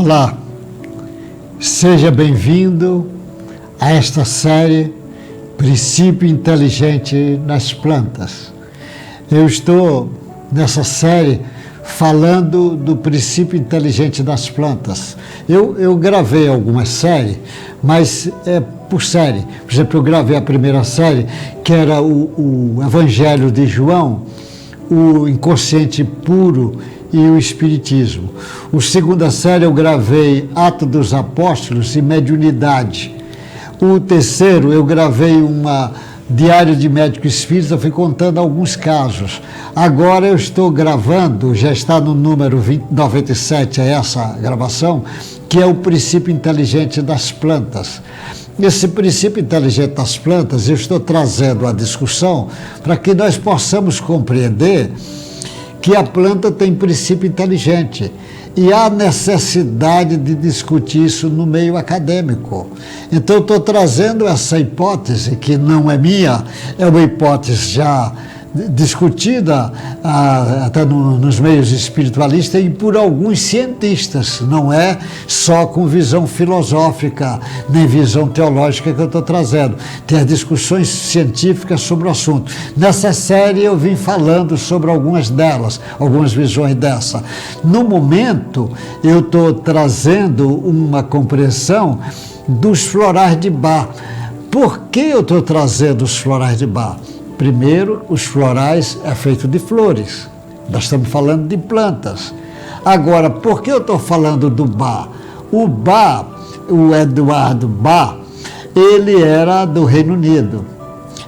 Olá, seja bem-vindo a esta série Princípio Inteligente nas Plantas. Eu estou nessa série falando do princípio inteligente das plantas. Eu gravei algumas séries, mas é por série. Por exemplo, eu gravei a primeira série, que era o Evangelho de João, o inconsciente puro e o Espiritismo. A segunda série eu gravei Atos dos Apóstolos e Mediunidade. O terceiro eu gravei uma Diário de Médico Espírita, fui contando alguns casos. Agora eu estou gravando, já está no número 97, é essa gravação, que é o princípio inteligente das plantas. Esse princípio inteligente das plantas eu estou trazendo à discussão para que nós possamos compreender que a planta tem princípio inteligente e há necessidade de discutir isso no meio acadêmico. Então eu estou trazendo essa hipótese, que não é minha, é uma hipótese já discutida até nos meios espiritualistas e por alguns cientistas, não é só com visão filosófica nem visão teológica que eu estou trazendo, tem as discussões científicas sobre o assunto. Nessa série eu vim falando sobre algumas delas, algumas visões dessa. No momento eu estou trazendo uma compreensão dos florais de Bach. Por que eu estou trazendo os florais de Bach? Primeiro, os florais é feito de flores. Nós estamos falando de plantas. Agora, por que eu estou falando do Bach? O Bach, o Eduardo Bach, ele era do Reino Unido.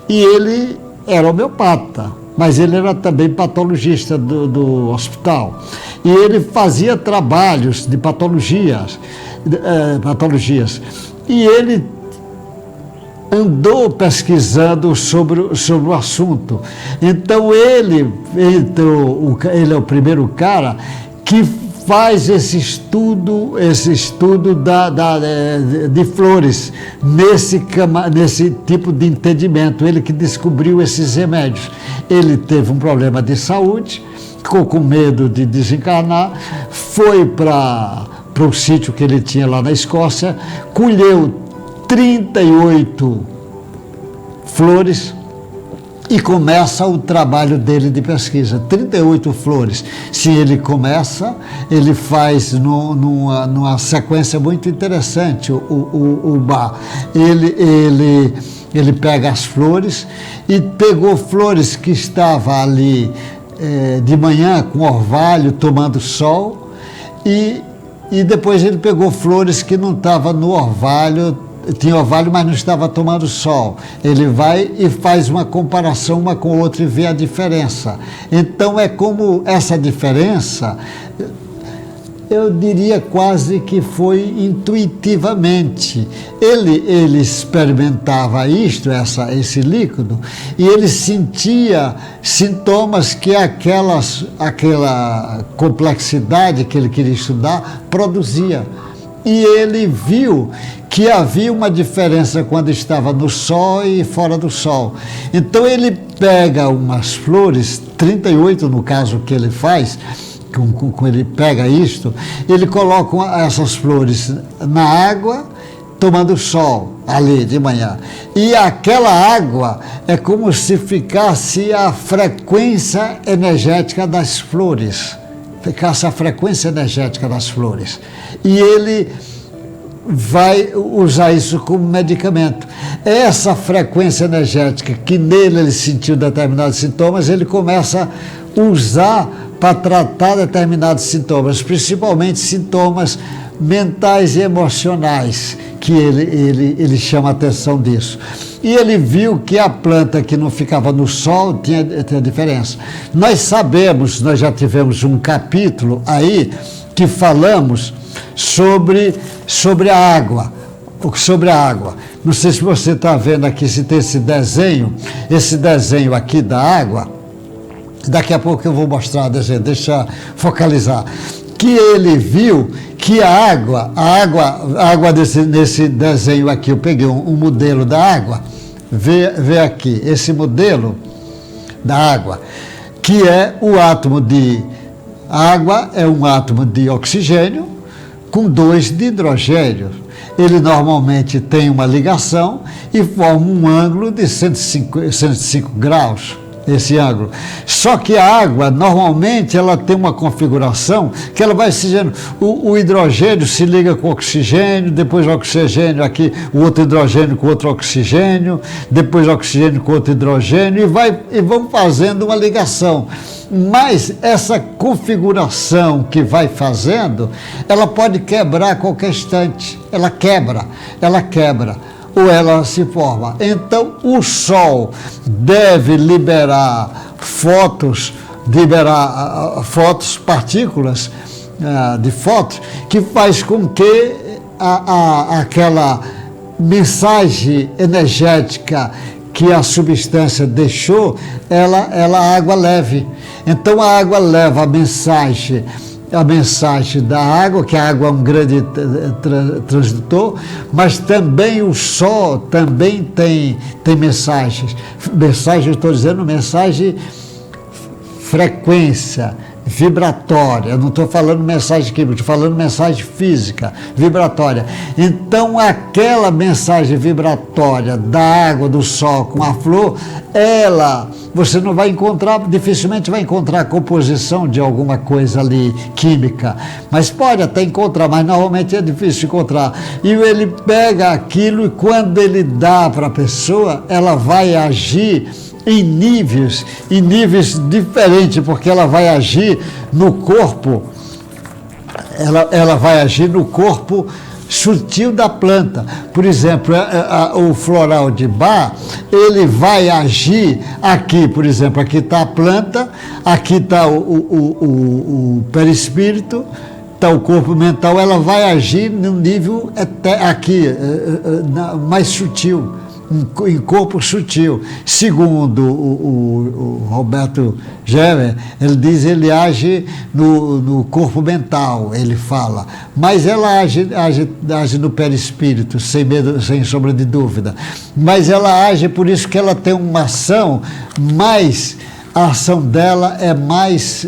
E ele era homeopata, mas ele era também patologista do hospital. E ele fazia trabalhos de patologias. E ele andou pesquisando sobre o assunto. Então ele é o primeiro cara que faz esse estudo de flores, nesse tipo de entendimento. Ele que descobriu esses remédios. Ele teve um problema de saúde, ficou com medo de desencarnar, foi para o sítio que ele tinha lá na Escócia, colheu 38 flores e começa o trabalho dele de pesquisa. 38 flores. Se ele começa, ele faz numa sequência muito interessante, o Bach. Ele pega as flores e pegou flores que estavam ali de manhã com orvalho, tomando sol, e depois ele pegou flores que não estavam no orvalho, tinha orvalho, mas não estava tomando sol. Ele vai e faz uma comparação uma com a outra e vê a diferença. Então é como essa diferença, eu diria quase que foi intuitivamente. Ele experimentava esse líquido, e ele sentia sintomas que aquela complexidade que ele queria estudar produzia. E ele viu que havia uma diferença quando estava no sol e fora do sol. Então ele pega umas flores, 38 no caso que ele faz, ele pega isto, ele coloca essas flores na água, tomando sol ali de manhã. E aquela água é como se ficasse a frequência energética das flores. Ficasse a frequência energética das flores. E ele vai usar isso como medicamento. Essa frequência energética que nele ele sentiu determinados sintomas, ele começa a usar para tratar determinados sintomas, principalmente sintomas mentais e emocionais, que ele chama a atenção disso. E ele viu que a planta que não ficava no sol tinha diferença. Nós sabemos, nós já tivemos um capítulo aí que falamos sobre a água. Não sei se você está vendo aqui, se tem esse desenho aqui da água. Daqui a pouco eu vou mostrar o desenho, deixa eu focalizar. Que ele viu que a água nesse desenho aqui, eu peguei um modelo da água, vê aqui, esse modelo da água, que é o átomo de água, é um átomo de oxigênio, com 2 de hidrogênio. Ele normalmente tem uma ligação e forma um ângulo de 105 graus, esse ângulo. Só que a água, normalmente, ela tem uma configuração que ela vai oxigenando. O hidrogênio se liga com o oxigênio, depois o oxigênio aqui, o outro hidrogênio com outro oxigênio, depois o oxigênio com outro hidrogênio, e vão fazendo uma ligação. Mas essa configuração que vai fazendo, ela pode quebrar a qualquer instante. Ela quebra, ou ela se forma. Então, o Sol deve liberar fótons, partículas de fótons, que faz com que aquela mensagem energética que a substância deixou, a água leve. Então a água leva a mensagem da água, que a água é um grande transdutor, mas também o Sol também tem mensagens. Mensagem, estou dizendo mensagem frequência, vibratória, não estou falando mensagem química, estou falando mensagem física, vibratória. Então, aquela mensagem vibratória da água, do Sol com a flor, você não vai encontrar, dificilmente vai encontrar a composição de alguma coisa ali química, mas pode até encontrar, mas normalmente é difícil encontrar. E ele pega aquilo e quando ele dá para a pessoa, ela vai agir em níveis diferentes, porque ela vai agir no corpo, ela vai agir no corpo sutil da planta. Por exemplo, o floral de Bach, ele vai agir aqui, por exemplo, aqui está a planta, aqui está o perispírito, está o corpo mental, ela vai agir num nível aqui, mais sutil, em corpo sutil. Segundo o Roberto Geber, ele age no corpo mental, ele fala, mas ela age no perispírito, sem medo, sem sombra de dúvida, mas ela age, por isso que ela tem uma ação a ação dela é mais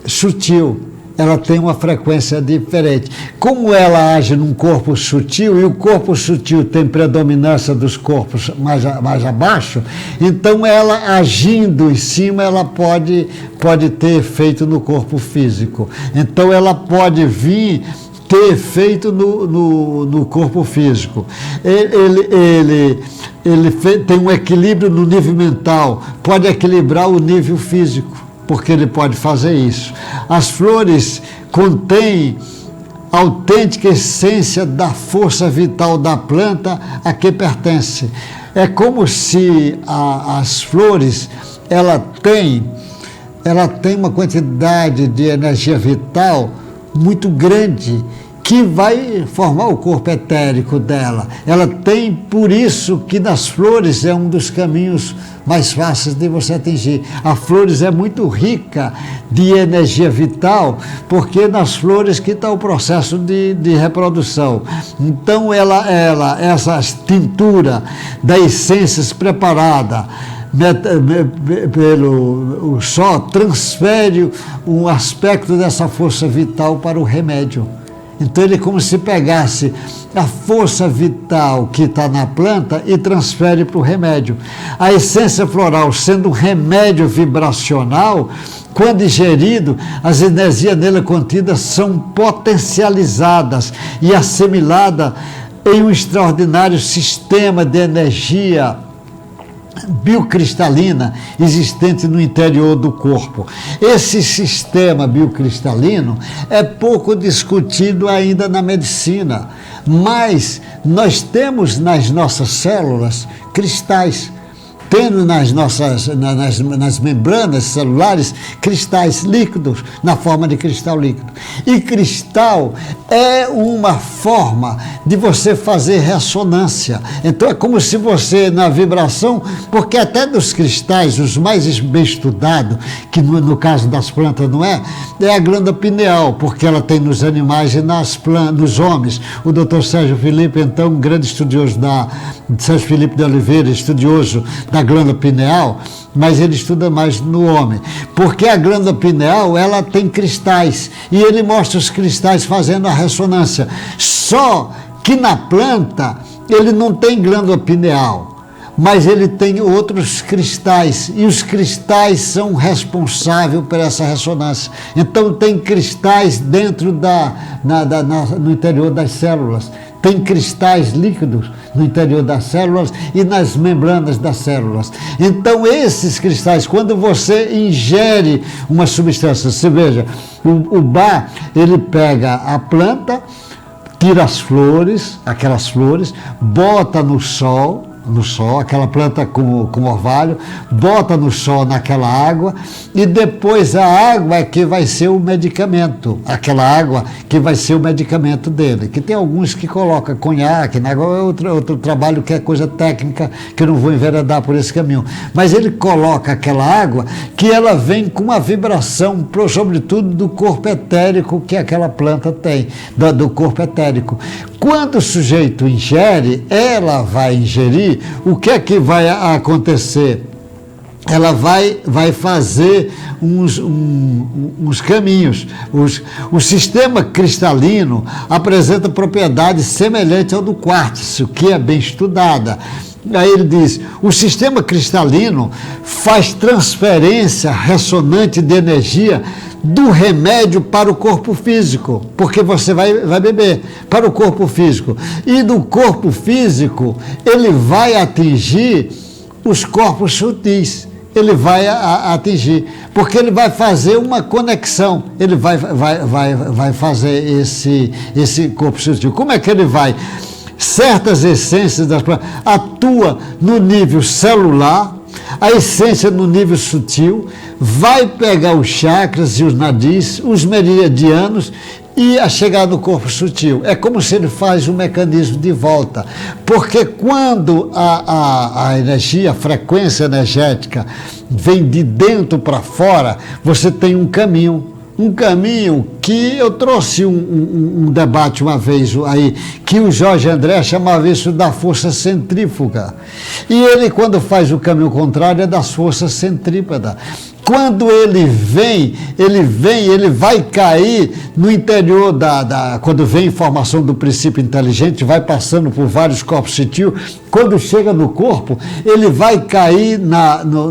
sutil, ela tem uma frequência diferente. Como ela age num corpo sutil, e o corpo sutil tem predominância dos corpos mais abaixo, então ela agindo em cima, ela pode ter efeito no corpo físico. Então ela pode vir ter efeito no corpo físico. Ele tem um equilíbrio no nível mental, pode equilibrar o nível físico, porque ele pode fazer isso. As flores contêm a autêntica essência da força vital da planta a que pertence. É como se as flores, ela tem uma quantidade de energia vital muito grande, que vai formar o corpo etérico dela. Ela tem, por isso que nas flores é um dos caminhos mais fáceis de você atingir. A flores é muito rica de energia vital, porque nas flores que está o processo de reprodução. Então essa tintura da essências preparada pelo Sol transfere um aspecto dessa força vital para o remédio. Então ele é como se pegasse a força vital que está na planta e transfere para o remédio. A essência floral, sendo um remédio vibracional, quando ingerido, as energias nela contidas são potencializadas e assimiladas em um extraordinário sistema de energia biocristalina existente no interior do corpo. Esse sistema biocristalino é pouco discutido ainda na medicina, mas nós temos nas nossas células cristais, tendo nas membranas celulares cristais líquidos, na forma de cristal líquido. E cristal é uma forma de você fazer ressonância. Então é como se você, na vibração, porque até dos cristais, os mais bem estudados, que no caso das plantas não é a glândula pineal, porque ela tem nos animais e nos homens. O Dr. Sérgio Felipe, então, um grande estudioso Sérgio Felipe de Oliveira, estudioso da na glândula pineal, mas ele estuda mais no homem, porque a glândula pineal, ela tem cristais, e ele mostra os cristais fazendo a ressonância. Só que na planta, ele não tem glândula pineal, mas ele tem outros cristais, e os cristais são responsáveis por essa ressonância. Então tem cristais dentro no interior das células, tem cristais líquidos no interior das células e nas membranas das células. Então esses cristais, quando você ingere uma substância, você veja, o Bach, ele pega a planta, tira as flores, aquelas flores, bota no sol, aquela planta com orvalho, bota no sol naquela água, e depois a água é que vai ser o medicamento, aquela água que vai ser o medicamento dele, que tem alguns que colocam conhaque, na água é outro trabalho que é coisa técnica, que eu não vou enveredar por esse caminho, mas ele coloca aquela água que ela vem com uma vibração, sobretudo do corpo etérico que aquela planta tem, do corpo etérico. Quando o sujeito ingere, ela vai ingerir, o que é que vai acontecer? Ela vai fazer uns caminhos. O sistema cristalino apresenta propriedades semelhantes ao do quartzo, que é bem estudada. Aí ele diz, o sistema cristalino faz transferência ressonante de energia do remédio para o corpo físico, porque você vai beber para o corpo físico, e do corpo físico ele vai atingir os corpos sutis, ele vai atingir, porque ele vai fazer uma conexão, ele vai fazer esse corpo sutil. Como é que ele vai? Certas essências das plantas atuam no nível celular, a essência no nível sutil, vai pegar os chakras e os nadis, os meridianos, e a chegar no corpo sutil. É como se ele faz um mecanismo de volta, porque quando a energia, a frequência energética vem de dentro para fora, você tem um caminho que eu trouxe um debate uma vez aí, que o Jorge André chamava isso da força centrífuga. E ele, quando faz o caminho contrário, é das forças centrípedas. Quando ele vai cair no interior quando vem informação do princípio inteligente, vai passando por vários corpos sutis, quando chega no corpo, ele vai cair no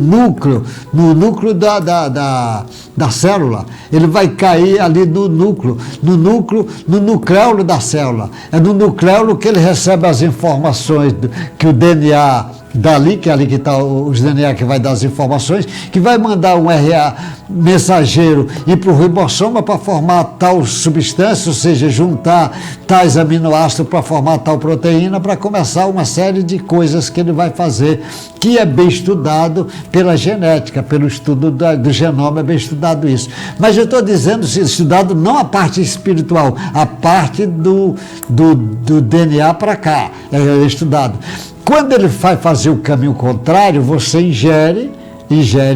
núcleo da célula, ele vai cair ali no nucleolo da célula. É no nucleolo que ele recebe as informações que o DNA dali, que é ali que está os DNA que vai dar as informações, que vai mandar um RNA mensageiro ir para o ribossoma para formar tal substância, ou seja, juntar tais aminoácidos para formar tal proteína, para começar uma série de coisas que ele vai fazer, que é bem estudado pela genética, pelo estudo do genoma, é bem estudado isso. Mas eu estou dizendo, estudado não a parte espiritual, a parte do DNA para cá, é estudado. Quando ele vai fazer o caminho contrário, você ingere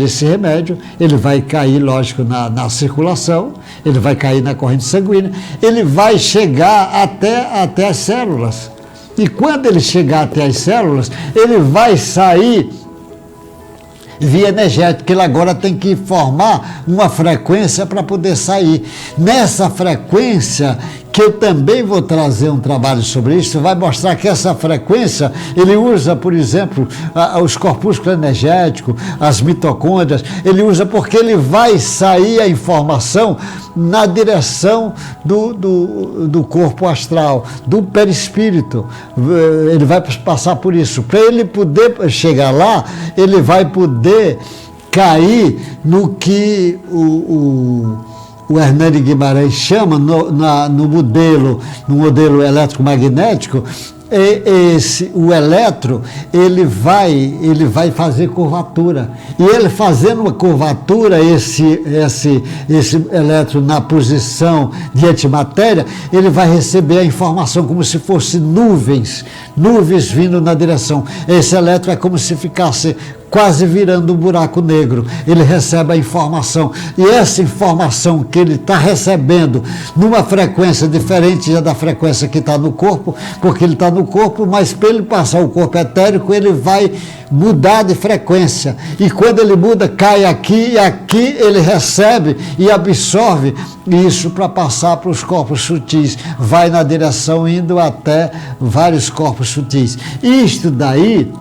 esse remédio, ele vai cair, lógico, na circulação, ele vai cair na corrente sanguínea, ele vai chegar até as células. E quando ele chegar até as células, ele vai sair via energética, ele agora tem que formar uma frequência para poder sair. Nessa frequência, que eu também vou trazer um trabalho sobre isso, vai mostrar que essa frequência, ele usa, por exemplo, os corpúsculos energéticos, as mitocôndrias, ele usa porque ele vai sair a informação na direção do corpo astral, do perispírito. Ele vai passar por isso. Para ele poder chegar lá, ele vai poder cair no que o Hernani Guimarães chama no modelo eletromagnético, o elétron, ele vai fazer curvatura. E ele fazendo uma curvatura, esse elétron na posição de antimatéria, ele vai receber a informação como se fosse nuvens vindo na direção. Esse elétron é como se ficasse quase virando um buraco negro. Ele recebe a informação, e essa informação que ele está recebendo numa frequência diferente da frequência que está no corpo, porque ele está no corpo, mas para ele passar o corpo etérico, ele vai mudar de frequência, e quando ele muda, cai aqui, e aqui ele recebe e absorve isso para passar para os corpos sutis, vai na direção indo até vários corpos sutis. Isto daí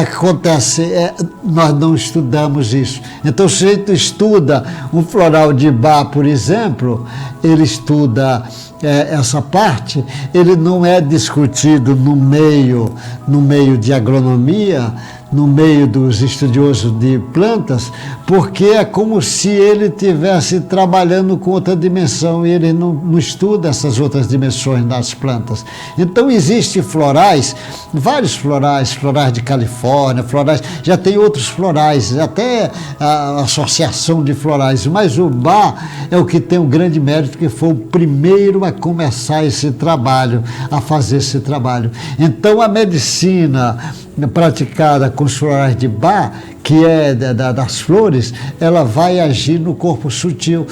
acontece, nós não estudamos isso. Então, se a gente estuda um floral de Bach, por exemplo, ele estuda essa parte, ele não é discutido no meio de agronomia, no meio dos estudiosos de plantas, porque é como se ele estivesse trabalhando com outra dimensão, e ele não estuda essas outras dimensões das plantas. Então existem florais, vários florais de Califórnia, florais, já tem outros florais, até a associação de florais, mas o Bach é o que tem um grande mérito, que foi o primeiro a começar esse trabalho, a fazer esse trabalho. Então a medicina praticada com os florais de Bach, que é das flores, ela vai agir no corpo sutil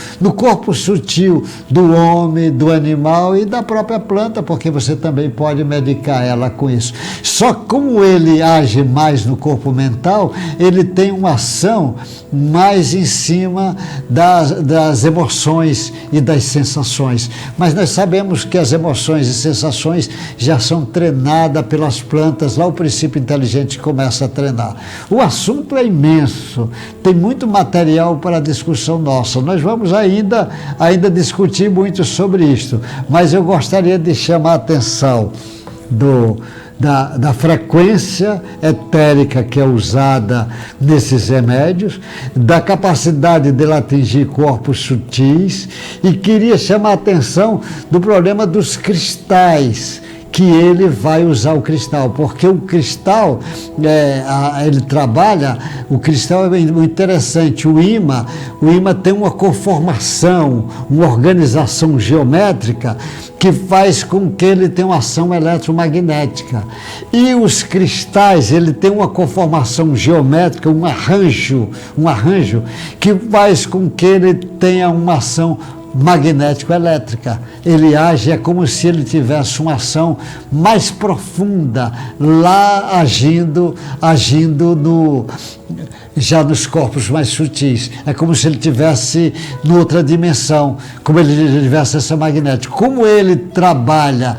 do homem, do animal e da própria planta, porque você também pode medicar ela com isso. Só como ele age mais no corpo mental, ele tem uma ação mais em cima das emoções e das sensações. Mas nós sabemos que as emoções e sensações já são treinadas pelas plantas, lá o princípio inteligente começa a treinar. O assunto é imenso, tem muito material para discussão nossa. Nós vamos ainda discutir muito sobre isto, mas eu gostaria de chamar a atenção da frequência etérica que é usada nesses remédios, da capacidade dele atingir corpos sutis, e queria chamar a atenção do problema dos cristais, que ele vai usar o cristal, porque o cristal, ele trabalha, o cristal é muito interessante, o ímã tem uma conformação, uma organização geométrica que faz com que ele tenha uma ação eletromagnética. E os cristais, ele tem uma conformação geométrica, um arranjo que faz com que ele tenha uma ação magnético-elétrica. Ele age, é como se ele tivesse uma ação mais profunda, lá agindo já nos corpos mais sutis. É como se ele tivesse noutra dimensão, como ele tivesse essa magnética. Como ele trabalha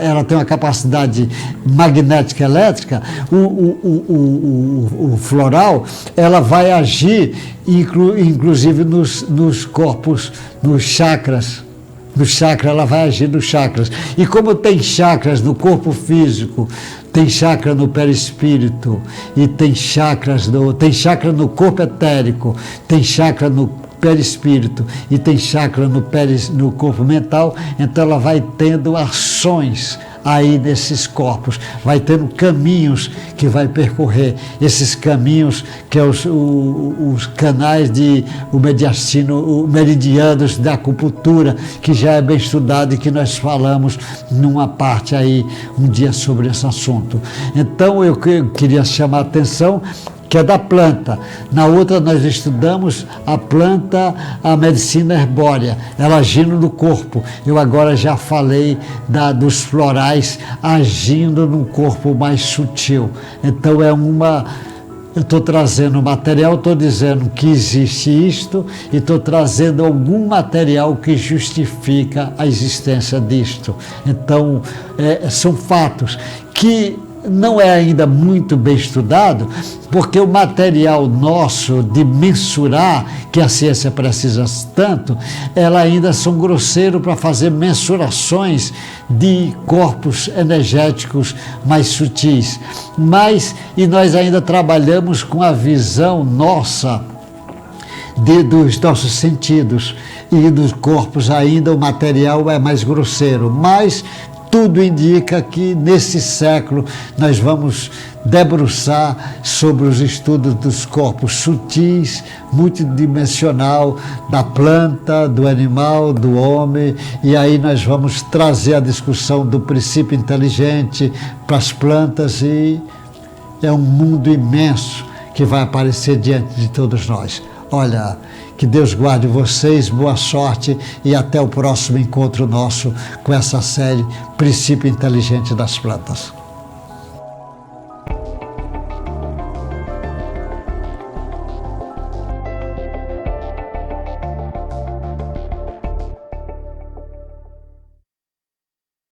ela tem uma capacidade magnética elétrica, o floral, ela vai agir inclusive nos corpos, nos chakras. No chakra, ela vai agir nos chakras. E como tem chakras no corpo físico, tem chakra no perispírito, e tem chakra no corpo etérico, tem chakra no perispírito e tem chakra no corpo mental, então ela vai tendo ações aí nesses corpos, vai tendo caminhos que vai percorrer, esses caminhos que é os canais o meridianos da acupuntura, que já é bem estudado e que nós falamos numa parte aí um dia sobre esse assunto. Então eu queria chamar a atenção que é da planta. Na outra nós estudamos a planta, a medicina herbórea, ela agindo no corpo. Eu agora já falei dos florais agindo num corpo mais sutil. Então eu estou trazendo material, estou dizendo que existe isto e estou trazendo algum material que justifica a existência disto. Então, são fatos que não é ainda muito bem estudado, porque o material nosso de mensurar, que a ciência precisa tanto, ela ainda são grosseiros para fazer mensurações de corpos energéticos mais sutis. E nós ainda trabalhamos com a visão nossa dos nossos sentidos, e dos corpos ainda o material é mais grosseiro, mas tudo indica que nesse século nós vamos debruçar sobre os estudos dos corpos sutis, multidimensional, da planta, do animal, do homem, e aí nós vamos trazer a discussão do princípio inteligente para as plantas e é um mundo imenso que vai aparecer diante de todos nós. Olha, que Deus guarde vocês, boa sorte e até o próximo encontro nosso com essa série Princípio Inteligente das Plantas.